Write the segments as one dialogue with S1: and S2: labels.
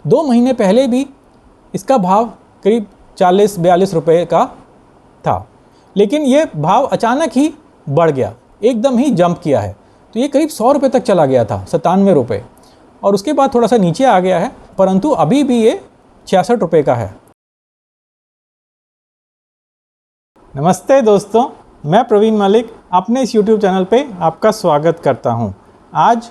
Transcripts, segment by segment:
S1: 2 महीने पहले भी इसका भाव करीब 40-42 रुपये का था, लेकिन ये भाव अचानक ही बढ़ गया, एकदम ही जंप किया है। तो ये करीब 100 रुपये तक चला गया था, 97 रुपये, और उसके बाद थोड़ा सा नीचे आ गया है, परंतु अभी भी ये 66 रुपये का है। नमस्ते दोस्तों, मैं प्रवीण मलिक अपने इस YouTube चैनल पे आपका स्वागत करता हूँ। आज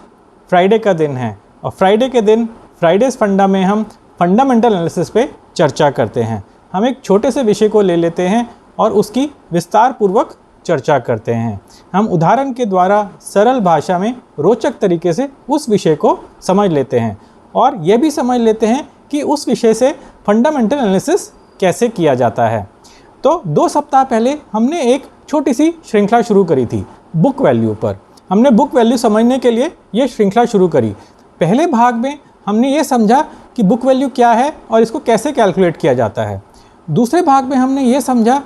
S1: फ्राइडे का दिन है और फ्राइडे के दिन फ्राइडेज़ फंडा में हम फंडामेंटल एनालिसिस पे चर्चा करते हैं। हम एक छोटे से विषय को ले लेते हैं और उसकी विस्तार पूर्वक चर्चा करते हैं। हम उदाहरण के द्वारा सरल भाषा में रोचक तरीके से उस विषय को समझ लेते हैं और ये भी समझ लेते हैं कि उस विषय से फंडामेंटल एनालिसिस कैसे किया जाता है। तो 2 सप्ताह पहले हमने एक छोटी सी श्रृंखला शुरू करी थी बुक वैल्यू पर। हमने बुक वैल्यू समझने के लिए ये श्रृंखला शुरू करी। पहले भाग में हमने ये समझा कि बुक वैल्यू क्या है और इसको कैसे कैलकुलेट किया जाता है। दूसरे भाग में हमने ये समझा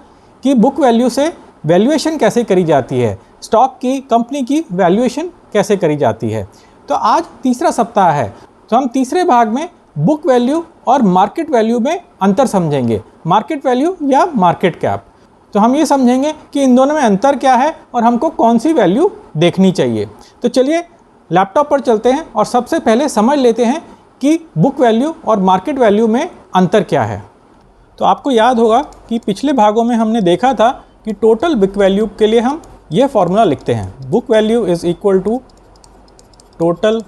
S1: कि बुक वैल्यू से वैल्यूएशन कैसे करी जाती है, स्टॉक की, कंपनी की वैल्यूएशन कैसे करी जाती है। तो आज तीसरा सप्ताह है, तो हम तीसरे भाग में बुक वैल्यू और मार्केट वैल्यू में अंतर समझेंगे, मार्केट वैल्यू या मार्केट कैप। तो हम ये समझेंगे कि इन दोनों में अंतर क्या है और हमको कौन सी वैल्यू देखनी चाहिए। तो चलिए लैपटॉप पर चलते हैं और सबसे पहले समझ लेते हैं कि बुक वैल्यू और मार्केट वैल्यू में अंतर क्या है। तो आपको याद होगा कि पिछले भागों में हमने देखा था कि टोटल बुक वैल्यू के लिए हम ये फॉर्मूला लिखते हैं, book value is equal to total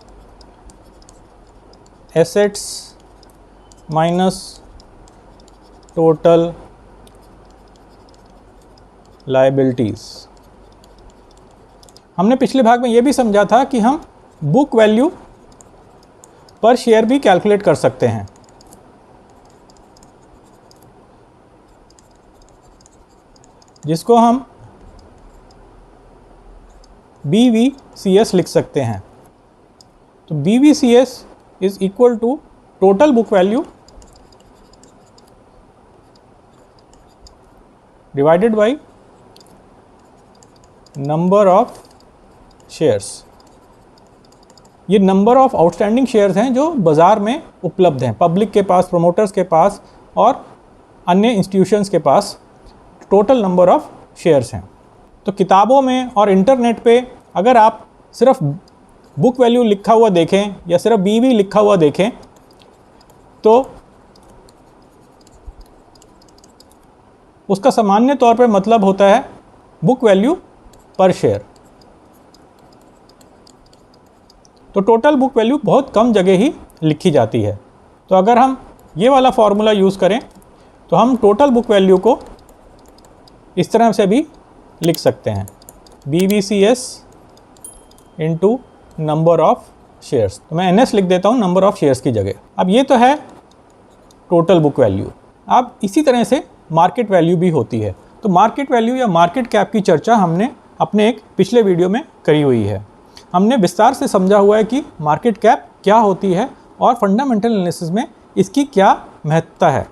S1: assets minus total liabilities. हमने पिछले भाग में ये भी समझा था कि हम बुक वैल्यू पर शेयर भी कैलकुलेट कर सकते हैं। जिसको हम BVCS लिख सकते हैं। तो BVCS is equal to total book value divided by number of shares. ये नंबर ऑफ आउटस्टैंडिंग शेयर्स हैं जो बाज़ार में उपलब्ध हैं, पब्लिक के पास, प्रोमोटर्स के पास और अन्य इंस्टीट्यूशंस के पास टोटल नंबर ऑफ शेयर्स हैं। तो किताबों में और इंटरनेट पे अगर आप सिर्फ बुक वैल्यू लिखा हुआ देखें या सिर्फ BV लिखा हुआ देखें तो उसका सामान्य तौर पे मतलब होता है बुक वैल्यू पर शेयर। तो टोटल बुक वैल्यू बहुत कम जगह ही लिखी जाती है। तो अगर हम ये वाला फॉर्मूला यूज़ करें तो हम टोटल बुक वैल्यू को इस तरह से भी लिख सकते हैं, BVCS into number of shares. तो मैं NS लिख देता हूँ नंबर ऑफ शेयर्स की जगह। अब ये तो है टोटल बुक वैल्यू। अब इसी तरह से मार्केट वैल्यू भी होती है। तो मार्केट वैल्यू या मार्केट कैप की चर्चा हमने अपने एक पिछले वीडियो में करी हुई है। हमने विस्तार से समझा हुआ है कि मार्केट कैप क्या होती है और फंडामेंटल एनालिसिस में इसकी क्या महत्वता है।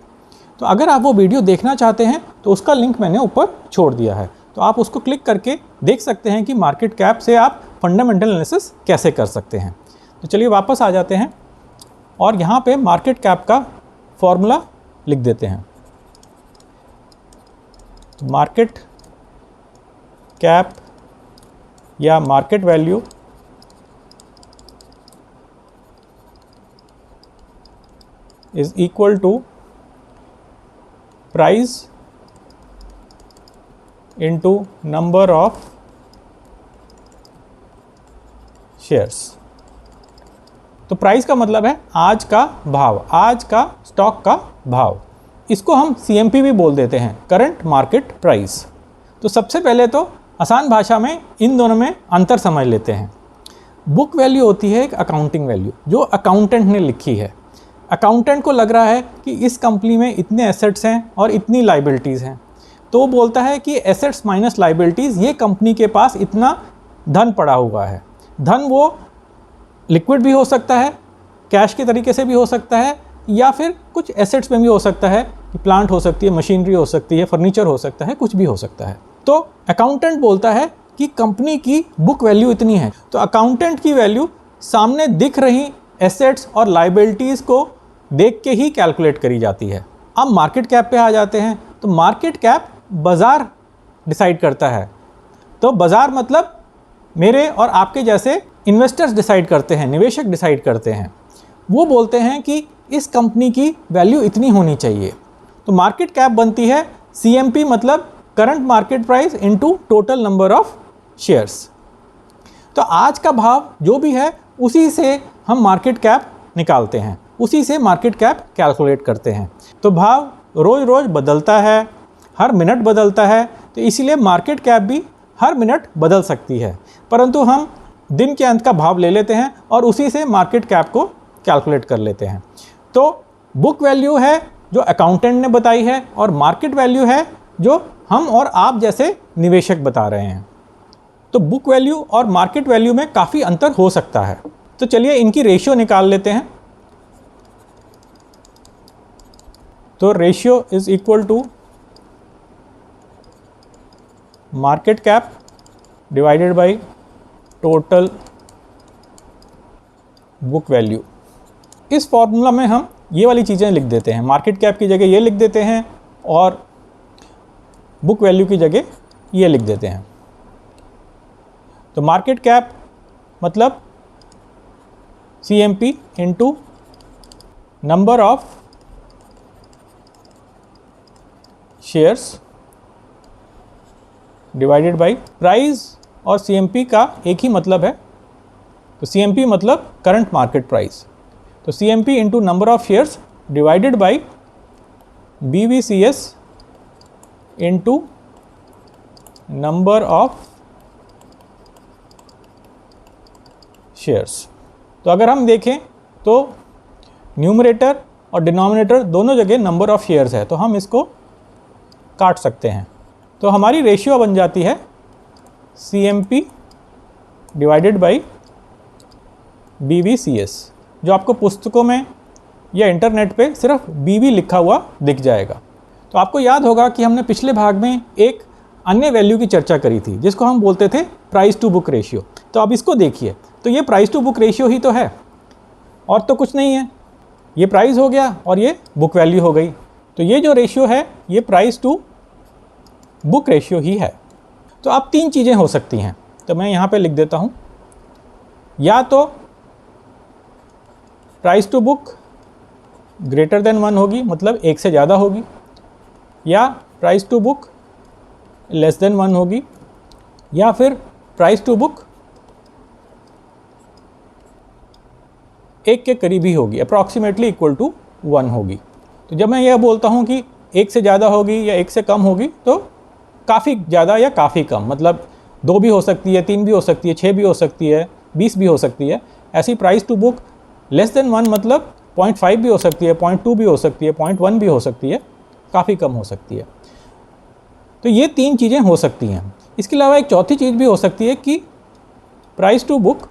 S1: तो अगर आप वो वीडियो देखना चाहते हैं तो उसका लिंक मैंने ऊपर छोड़ दिया है, तो आप उसको क्लिक करके देख सकते हैं कि मार्केट कैप से आप फंडामेंटल एनालिसिस कैसे कर सकते हैं। तो चलिए वापस आ जाते हैं और यहाँ पे मार्केट कैप का फॉर्मूला लिख देते हैं। तो मार्केट कैप या market value is equal to price into number of shares. तो प्राइस का मतलब है आज का भाव, आज का स्टॉक का भाव। इसको हम CMP भी बोल देते हैं, करंट मार्केट प्राइस। तो सबसे पहले तो आसान भाषा में इन दोनों में अंतर समझ लेते हैं। बुक वैल्यू होती है एक अकाउंटिंग वैल्यू जो अकाउंटेंट ने लिखी है। अकाउंटेंट को लग रहा है कि इस कंपनी में इतने एसेट्स हैं और इतनी लाइबिलिटीज़ हैं, तो वो बोलता है कि एसेट्स माइनस लाइबिलिटीज़, ये कंपनी के पास इतना धन पड़ा हुआ है। धन वो लिक्विड भी हो सकता है, कैश के तरीके से भी हो सकता है, या फिर कुछ एसेट्स में भी हो सकता है कि प्लांट हो सकती है, मशीनरी हो सकती है, फर्नीचर हो सकता है, कुछ भी हो सकता है। तो अकाउंटेंट बोलता है कि कंपनी की बुक वैल्यू इतनी है। तो अकाउंटेंट की वैल्यू सामने दिख रही एसेट्स और लाइबिलिटीज़ को देख के ही कैलकुलेट करी जाती है। अब मार्केट कैप पे आ जाते हैं। तो मार्केट कैप बाज़ार डिसाइड करता है। तो बाज़ार मतलब मेरे और आपके जैसे इन्वेस्टर्स डिसाइड करते हैं, निवेशक डिसाइड करते हैं। वो बोलते हैं कि इस कंपनी की वैल्यू इतनी होनी चाहिए। तो मार्केट कैप बनती है CMP मतलब current market price into total number of shares. तो आज का भाव जो भी है उसी से हम मार्केट कैप निकालते हैं, उसी से मार्केट कैप कैलकुलेट करते हैं। तो भाव रोज़ रोज़ बदलता है, हर मिनट बदलता है, तो इसीलिए मार्केट कैप भी हर मिनट बदल सकती है, परंतु हम दिन के अंत का भाव ले लेते हैं और उसी से मार्केट कैप को कैलकुलेट कर लेते हैं। तो बुक वैल्यू है जो अकाउंटेंट ने बताई है और मार्केट वैल्यू है जो हम और आप जैसे निवेशक बता रहे हैं। तो बुक वैल्यू और मार्केट वैल्यू में काफ़ी अंतर हो सकता है। तो चलिए इनकी रेशियो निकाल लेते हैं। तो ratio is equal to market cap divided by total book value. इस फॉर्मूला में हम ये वाली चीज़ें लिख देते हैं, मार्केट कैप की जगह ये लिख देते हैं और बुक वैल्यू की जगह ये लिख देते हैं। तो मार्केट कैप मतलब CMP into number of shares divided by price, और CMP का एक ही मतलब है। तो CMP मतलब करंट मार्केट प्राइस। तो CMP into number of shares divided by BVCS into number of shares. तो अगर हम देखें तो न्यूमरेटर और डिनोमिनेटर दोनों जगह नंबर ऑफ शेयर्स है, तो हम इसको काट सकते हैं। तो हमारी रेशियो बन जाती है CMP डिवाइडेड बाय BVCS, जो आपको पुस्तकों में या इंटरनेट पे सिर्फ BV लिखा हुआ दिख जाएगा। तो आपको याद होगा कि हमने पिछले भाग में एक अन्य वैल्यू की चर्चा करी थी जिसको हम बोलते थे प्राइस टू बुक रेशियो। तो अब इसको देखिए, तो ये प्राइस टू बुक रेशियो ही तो है और तो कुछ नहीं है। ये प्राइस हो गया और ये बुक वैल्यू हो गई। तो ये जो रेशियो है ये प्राइस टू बुक रेशियो ही है। तो अब तीन चीज़ें हो सकती हैं, तो मैं यहाँ पे लिख देता हूँ। या तो price to book greater than 1 होगी, मतलब एक से ज़्यादा होगी, या price to book less than 1 होगी, या फिर प्राइस टू बुक एक के करीब ही होगी, अप्रॉक्सीमेटली इक्वल टू 1 होगी। तो जब मैं यह बोलता हूँ कि एक से ज़्यादा होगी या एक से कम होगी, तो काफ़ी ज़्यादा या काफ़ी कम, मतलब 2 भी हो सकती है, 3 भी हो सकती है, 6 भी हो सकती है, 20 भी हो सकती है। ऐसी price to book less than 1 मतलब 0.5 भी हो सकती है, 0.2 भी हो सकती है, 0.1 भी हो सकती है, काफ़ी कम हो सकती है। तो ये 3 चीज़ें हो सकती हैं। इसके अलावा एक चौथी चीज़ भी हो सकती है कि प्राइस टू बुक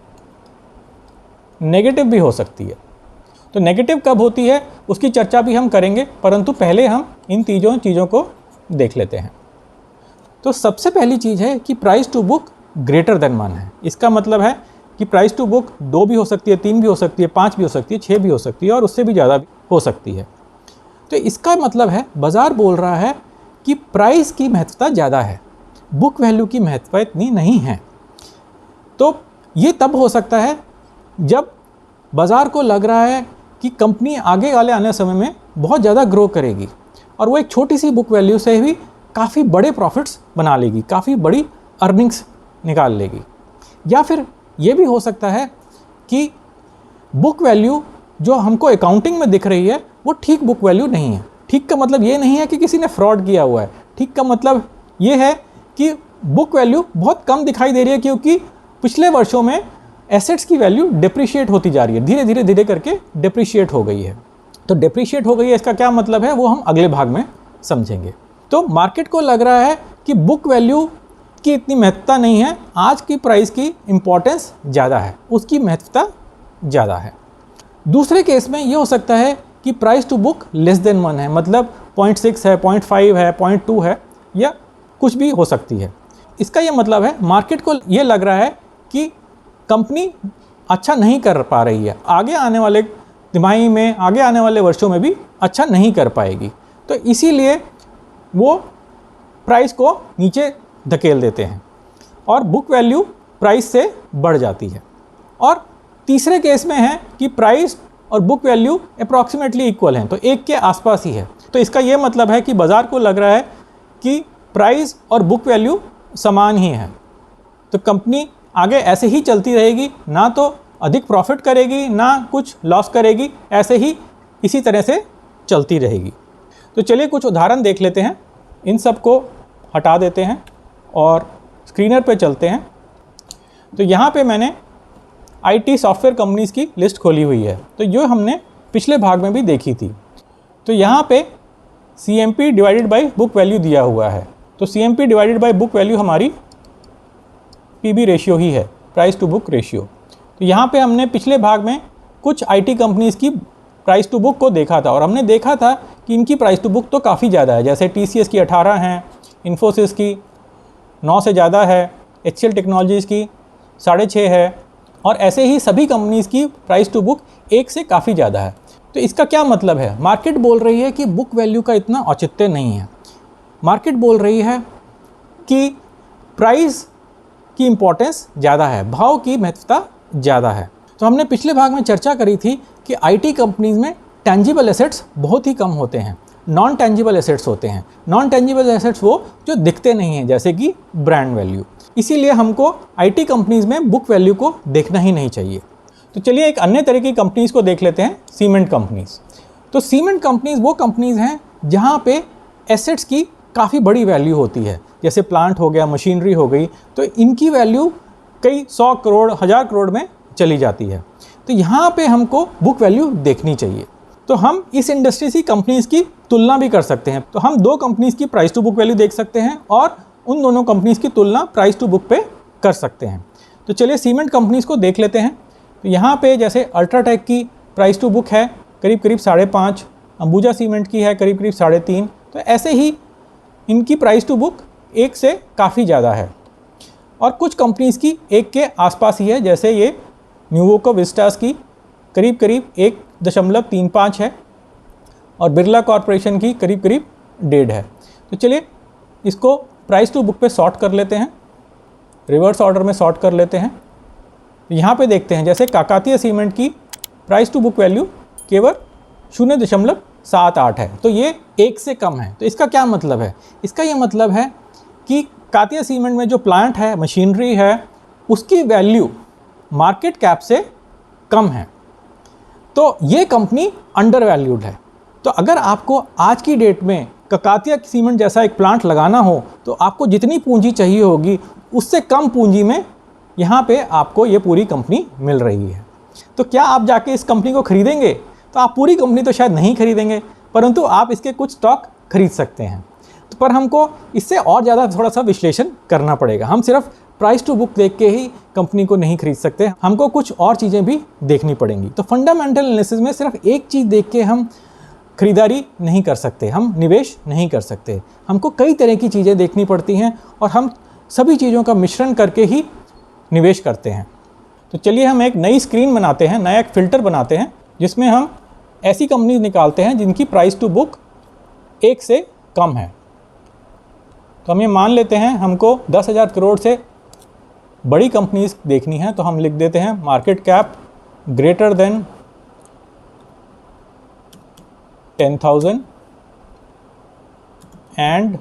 S1: नेगेटिव भी हो सकती है। तो नेगेटिव कब होती है उसकी चर्चा भी हम करेंगे, परंतु पहले हम इन तीनों चीज़ों को देख लेते हैं। तो सबसे पहली चीज़ है कि price to book greater than 1 है। इसका मतलब है कि प्राइस टू बुक 2 भी हो सकती है, 3 भी हो सकती है, 5 भी हो सकती है, 6 भी हो सकती है और उससे भी ज़्यादा भी हो सकती है। तो इसका मतलब है बाज़ार बोल रहा है कि प्राइस की महत्वता ज़्यादा है, बुक वैल्यू की महत्वता इतनी नहीं है। तो ये तब हो सकता है जब बाज़ार को लग रहा है कि कंपनी आगे वाले आने समय में बहुत ज़्यादा ग्रो करेगी और वो एक छोटी सी बुक वैल्यू से भी काफ़ी बड़े प्रॉफिट्स बना लेगी, काफ़ी बड़ी अर्निंग्स निकाल लेगी। या फिर ये भी हो सकता है कि बुक वैल्यू जो हमको अकाउंटिंग में दिख रही है वो ठीक बुक वैल्यू नहीं है। ठीक का मतलब ये नहीं है कि किसी ने फ्रॉड किया हुआ है, ठीक का मतलब ये है कि बुक वैल्यू बहुत कम दिखाई दे रही है क्योंकि पिछले वर्षों में एसेट्स की वैल्यू डिप्रिशिएट होती जा रही है, धीरे धीरे करके डिप्रिशिएट हो गई है। तो डिप्रिशिएट हो गई है, इसका क्या मतलब है वो हम अगले भाग में समझेंगे। तो मार्केट को लग रहा है कि बुक वैल्यू की इतनी महत्वता नहीं है, आज की प्राइस की इम्पोर्टेंस ज़्यादा है, उसकी महत्वता ज़्यादा है। दूसरे केस में ये हो सकता है कि price to book less than 1 है, मतलब 0.6 है, 0.5 है, 0.2 है, या कुछ भी हो सकती है। इसका ये मतलब है मार्केट को ये लग रहा है कि कंपनी अच्छा नहीं कर पा रही है, आगे आने वाले तिमाही में, आगे आने वाले वर्षों में भी अच्छा नहीं कर पाएगी। तो इसीलिए वो प्राइस को नीचे धकेल देते हैं और बुक वैल्यू प्राइस से बढ़ जाती है। और तीसरे केस में है कि प्राइस और बुक वैल्यू अप्रॉक्सीमेटली इक्वल हैं, तो एक के आसपास ही है। तो इसका ये मतलब है कि बाज़ार को लग रहा है कि प्राइस और बुक वैल्यू समान ही है, तो कंपनी आगे ऐसे ही चलती रहेगी, ना तो अधिक प्रॉफिट करेगी ना कुछ लॉस करेगी, ऐसे ही इसी तरह से चलती रहेगी। तो चलिए कुछ उदाहरण देख लेते हैं। इन सब को हटा देते हैं और स्क्रीनर पे चलते हैं। तो यहाँ पे मैंने आईटी सॉफ्टवेयर कंपनीज़ की लिस्ट खोली हुई है, तो जो हमने पिछले भाग में भी देखी थी। तो यहाँ पे CMP divided by book value दिया हुआ है। तो CMP divided by book value हमारी PB रेशियो ही है, प्राइस टू बुक रेशियो। तो यहाँ पे हमने पिछले भाग में कुछ IT कंपनीज़ की प्राइस टू बुक को देखा था और हमने देखा था कि इनकी प्राइस टू बुक तो काफ़ी ज़्यादा है। जैसे TCS की 18 हैं, इन्फोसिस की 9 से ज़्यादा है, HCL टेक्नोलॉजीज़ की 6.5 है, और ऐसे ही सभी कंपनीज़ की प्राइस टू बुक 1 से काफ़ी ज़्यादा है। तो इसका क्या मतलब है? मार्केट बोल रही है कि बुक वैल्यू का इतना औचित्य नहीं है। मार्केट बोल रही है कि प्राइस की इम्पोर्टेंस ज़्यादा है, भाव की महत्वता ज़्यादा है। तो हमने पिछले भाग में चर्चा करी थी कि IT कंपनीज़ में टेंजिबल एसेट्स बहुत ही कम होते हैं, नॉन टेंजिबल एसेट्स होते हैं। नॉन टेंजिबल एसेट्स वो जो दिखते नहीं हैं, जैसे कि ब्रांड वैल्यू। इसीलिए हमको IT कंपनीज़ में बुक वैल्यू को देखना ही नहीं चाहिए। तो चलिए एक अन्य तरह की कंपनीज़ को देख लेते हैं, सीमेंट कंपनीज़। तो सीमेंट कंपनीज़ वो कंपनीज़ हैं जहाँ पे एसेट्स की काफ़ी बड़ी वैल्यू होती है, जैसे प्लांट हो गया, मशीनरी हो गई, तो इनकी वैल्यू कई 100 करोड़ 1000 करोड़ में चली जाती है। तो यहाँ पे हमको बुक वैल्यू देखनी चाहिए। तो हम इस इंडस्ट्री की कंपनीज़ की तुलना भी कर सकते हैं। तो हम दो कंपनीज़ की प्राइस टू बुक वैल्यू देख सकते हैं और उन दोनों कंपनीज़ की तुलना प्राइस टू बुक पे कर सकते हैं। तो चलिए सीमेंट कंपनीज़ को देख लेते हैं। तो यहाँ पे जैसे अल्ट्राटेक की प्राइस टू बुक है करीब 5.5, अंबुजा सीमेंट की है करीब 3.5। तो ऐसे ही इनकी प्राइस टू बुक 1 से काफ़ी ज़्यादा है। और कुछ कंपनीज़ की 1 के आसपास ही है, जैसे ये न्यूवोको विस्टास की करीब 1.35 है और बिरला कॉरपोरेशन की करीब 1.5 है। तो चलिए इसको प्राइस टू बुक पे सॉर्ट कर लेते हैं, रिवर्स ऑर्डर में सॉर्ट कर लेते हैं। तो यहाँ पे देखते हैं जैसे काकातीय सीमेंट की प्राइस टू बुक वैल्यू केवल 0.78 है, तो ये 1 से कम है। तो इसका क्या मतलब है? इसका ये मतलब है कि काकातीय सीमेंट में जो प्लांट है, मशीनरी है, उसकी वैल्यू मार्केट कैप से कम है, तो ये कंपनी अंडर वैल्यूड है। तो अगर आपको आज की डेट में काकातीय सीमेंट जैसा एक प्लांट लगाना हो तो आपको जितनी पूंजी चाहिए होगी उससे कम पूंजी में यहाँ पे आपको ये पूरी कंपनी मिल रही है। तो क्या आप जाके इस कंपनी को खरीदेंगे? तो आप पूरी कंपनी तो शायद नहीं खरीदेंगे, परंतु आप इसके कुछ स्टॉक खरीद सकते हैं। तो पर हमको इससे और ज़्यादा थोड़ा सा विश्लेषण करना पड़ेगा। हम सिर्फ प्राइस टू बुक देख के ही कंपनी को नहीं खरीद सकते, हमको कुछ और चीज़ें भी देखनी पड़ेंगी। तो फंडामेंटल एनालिसिस में सिर्फ एक चीज़ देख के हम खरीदारी नहीं कर सकते, हम निवेश नहीं कर सकते। हमको कई तरह की चीज़ें देखनी पड़ती हैं और हम सभी चीज़ों का मिश्रण करके ही निवेश करते हैं। तो चलिए हम एक नई स्क्रीन बनाते हैं, नया एक फ़िल्टर बनाते हैं जिसमें हम ऐसी कंपनी निकालते हैं जिनकी प्राइस टू बुक 1 से कम है। तो हम ये मान लेते हैं हमको 10,000 करोड़ से बड़ी कंपनीज देखनी है, तो हम लिख देते हैं market cap greater than 10,000 and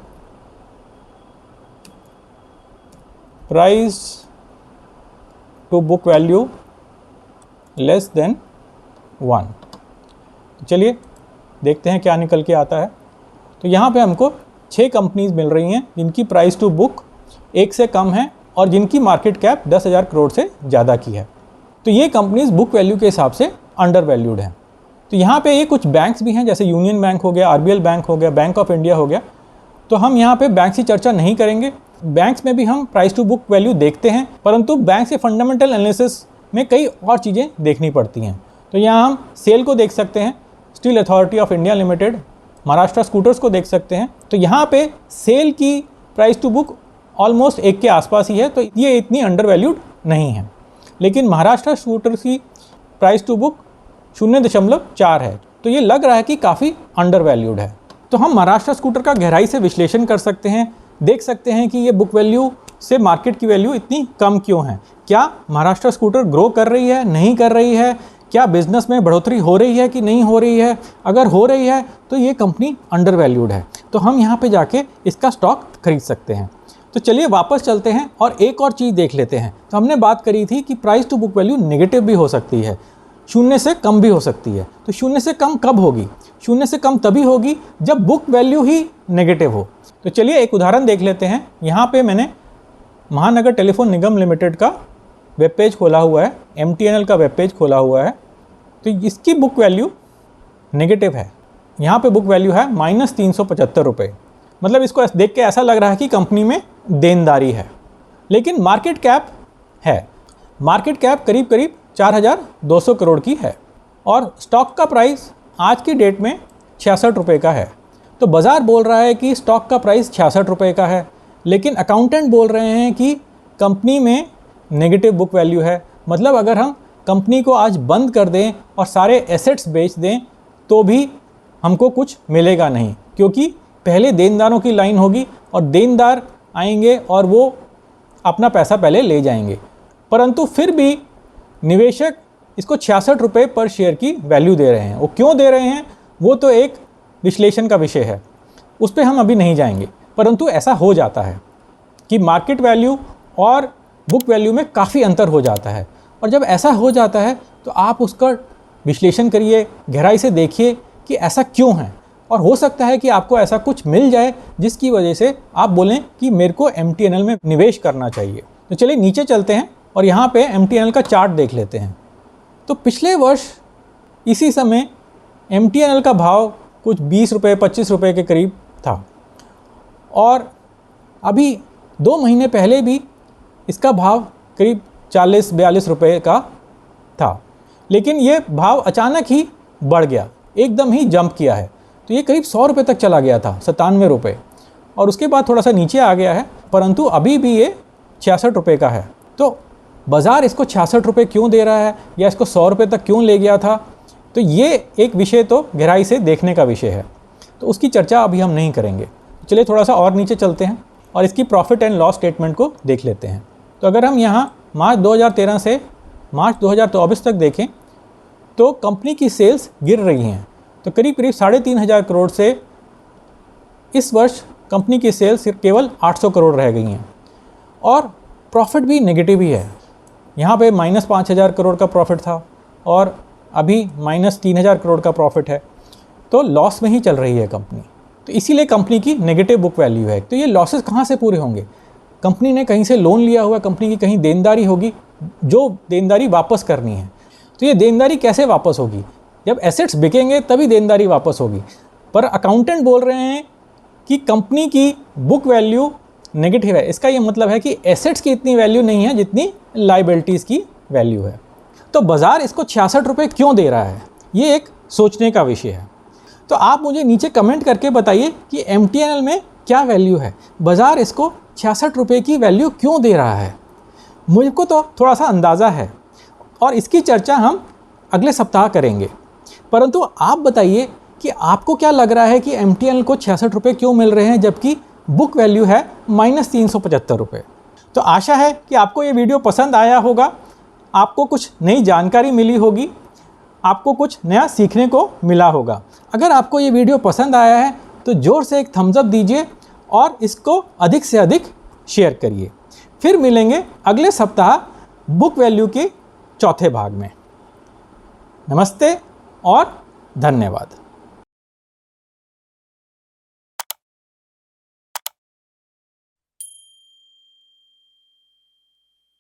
S1: price to book value less than 1। चलिए देखते हैं क्या निकल के आता है। तो यहाँ पे हमको 6 कंपनीज मिल रही हैं जिनकी प्राइस टू बुक 1 से कम है और जिनकी मार्केट कैप 10,000 करोड़ से ज़्यादा की है। तो ये कंपनीज बुक वैल्यू के हिसाब से अंडर वैल्यूड हैं। तो यहाँ पे ये कुछ बैंक्स भी हैं, जैसे यूनियन बैंक हो गया, RBL बैंक हो गया, बैंक ऑफ इंडिया हो गया। तो हम यहाँ पे बैंक की चर्चा नहीं करेंगे। बैंक्स में भी हम प्राइस टू बुक वैल्यू देखते हैं, परंतु बैंक के फंडामेंटल एनालिसिस में कई और चीज़ें देखनी पड़ती हैं। तो यहाँ हम सेल को देख सकते हैं, steel authority of India limited, Maharashtra scooters को देख सकते हैं। तो यहाँ पे सेल की प्राइस टू बुक ऑलमोस्ट 1 के आसपास ही है, तो ये इतनी अंडर वैल्यूड नहीं है। लेकिन महाराष्ट्र स्कूटर्स की प्राइस टू बुक 0.4 है, तो ये लग रहा है कि काफ़ी अंडर वैल्यूड है। तो हम महाराष्ट्र स्कूटर का गहराई से विश्लेषण कर सकते हैं, देख सकते हैं कि ये बुक वैल्यू से मार्केट की वैल्यू इतनी कम क्यों है। क्या महाराष्ट्र स्कूटर ग्रो कर रही है, नहीं कर रही है? क्या बिजनेस में बढ़ोतरी हो रही है कि नहीं हो रही है? अगर हो रही है तो ये कंपनी अंडर वैल्यूड है, तो हम यहाँ पे जाके इसका स्टॉक खरीद सकते हैं। तो चलिए वापस चलते हैं और एक और चीज़ देख लेते हैं। तो हमने बात करी थी कि price to book value negative भी हो सकती है, 0 से कम भी हो सकती है। तो 0 से कम कब होगी? 0 से कम तभी होगी जब बुक वैल्यू ही नेगेटिव हो। तो चलिए एक उदाहरण देख लेते हैं। यहाँ पे मैंने महानगर टेलीफोन निगम लिमिटेड का वेब पेज खोला हुआ है, MTNL का वेब पेज खोला हुआ है। तो इसकी बुक वैल्यू नेगेटिव है। यहाँ पे बुक वैल्यू है -375 रुपये। मतलब इसको देख के ऐसा लग रहा है कि कंपनी में देनदारी है, लेकिन मार्केट कैप है। मार्केट कैप करीब करीब 4200 करोड़ की है और स्टॉक का प्राइस आज की डेट में 66 रुपये का है। तो बाज़ार बोल रहा है कि स्टॉक का प्राइस 66 रुपये का है, लेकिन अकाउंटेंट बोल रहे हैं कि कंपनी में नेगेटिव बुक वैल्यू है। मतलब अगर हम कंपनी को आज बंद कर दें और सारे एसेट्स बेच दें तो भी हमको कुछ मिलेगा नहीं, क्योंकि पहले देनदारों की लाइन होगी और देनदार आएंगे और वो अपना पैसा पहले ले जाएंगे। परंतु फिर भी निवेशक इसको 66 रुपये पर शेयर की वैल्यू दे रहे हैं। वो क्यों दे रहे हैं वो तो एक विश्लेषण का विषय है, उस पर हम अभी नहीं जाएंगे। परंतु ऐसा हो जाता है कि मार्केट वैल्यू और बुक वैल्यू में काफ़ी अंतर हो जाता है, और जब ऐसा हो जाता है तो आप उसका विश्लेषण करिए, गहराई से देखिए कि ऐसा क्यों है। और हो सकता है कि आपको ऐसा कुछ मिल जाए जिसकी वजह से आप बोलें कि मेरे को MTNL में निवेश करना चाहिए। तो चलिए नीचे चलते हैं और यहाँ पे MTNL का चार्ट देख लेते हैं। तो पिछले वर्ष इसी समय MTNL का भाव कुछ 20 रुपये 25 रुपये के करीब था, और अभी 2 महीने पहले भी इसका भाव करीब 40-42 रुपये का था। लेकिन ये भाव अचानक ही बढ़ गया, एकदम ही जंप किया है। तो ये करीब 100 रुपये तक चला गया था, 97 रुपये, और उसके बाद थोड़ा सा नीचे आ गया है, परंतु अभी भी ये 66 रुपये का है। तो बाज़ार इसको 66 रुपये क्यों दे रहा है या इसको 100 रुपये तक क्यों ले गया था? तो ये एक विषय तो गहराई से देखने का विषय है, तो उसकी चर्चा अभी हम नहीं करेंगे। चलिए थोड़ा सा और नीचे चलते हैं और इसकी प्रॉफिट एंड लॉस स्टेटमेंट को देख लेते हैं। तो अगर हम यहाँ मार्च 2013 से मार्च 2024 तक देखें तो कंपनी की सेल्स गिर रही हैं। तो करीब करीब 3500 करोड़ से इस वर्ष कंपनी की सेल्स केवल 800 करोड़ रह गई हैं, और प्रॉफिट भी नेगेटिव ही है। यहाँ पे -5000 करोड़ का प्रॉफिट था और अभी -3000 करोड़ का प्रॉफिट है। तो लॉस में ही चल रही है कंपनी। तो इसीलिए कंपनी की नेगेटिव बुक वैल्यू है। तो ये लॉसेस कहाँ से पूरे होंगे? कंपनी ने कहीं से लोन लिया हुआ, कंपनी की कहीं देनदारी होगी जो देनदारी वापस करनी है। तो ये देनदारी कैसे वापस होगी? जब एसेट्स बिकेंगे तभी देनदारी वापस होगी। पर अकाउंटेंट बोल रहे हैं कि कंपनी की बुक वैल्यू नेगेटिव है। इसका ये मतलब है कि एसेट्स की इतनी वैल्यू नहीं है जितनी लाइबिलिटीज़ की वैल्यू है। तो बाज़ार इसको 66 रुपये क्यों दे रहा है? ये एक सोचने का विषय है। तो आप मुझे नीचे कमेंट करके बताइए कि MTNL में क्या वैल्यू है, बाज़ार इसको 66 रुपये की वैल्यू क्यों दे रहा है? मुझको तो थोड़ा सा अंदाज़ा है और इसकी चर्चा हम अगले सप्ताह करेंगे। परंतु आप बताइए कि आपको क्या लग रहा है कि MTNL को 66 रुपये क्यों मिल रहे हैं जबकि बुक वैल्यू है -375 रुपये। तो आशा है कि आपको ये वीडियो पसंद आया होगा, आपको कुछ नई जानकारी मिली होगी, आपको कुछ नया सीखने को मिला होगा। अगर आपको ये वीडियो पसंद आया है तो ज़ोर से एक थम्स अप दीजिए और इसको अधिक से अधिक शेयर करिए। फिर मिलेंगे अगले सप्ताह बुक वैल्यू के चौथे भाग में। नमस्ते और धन्यवाद।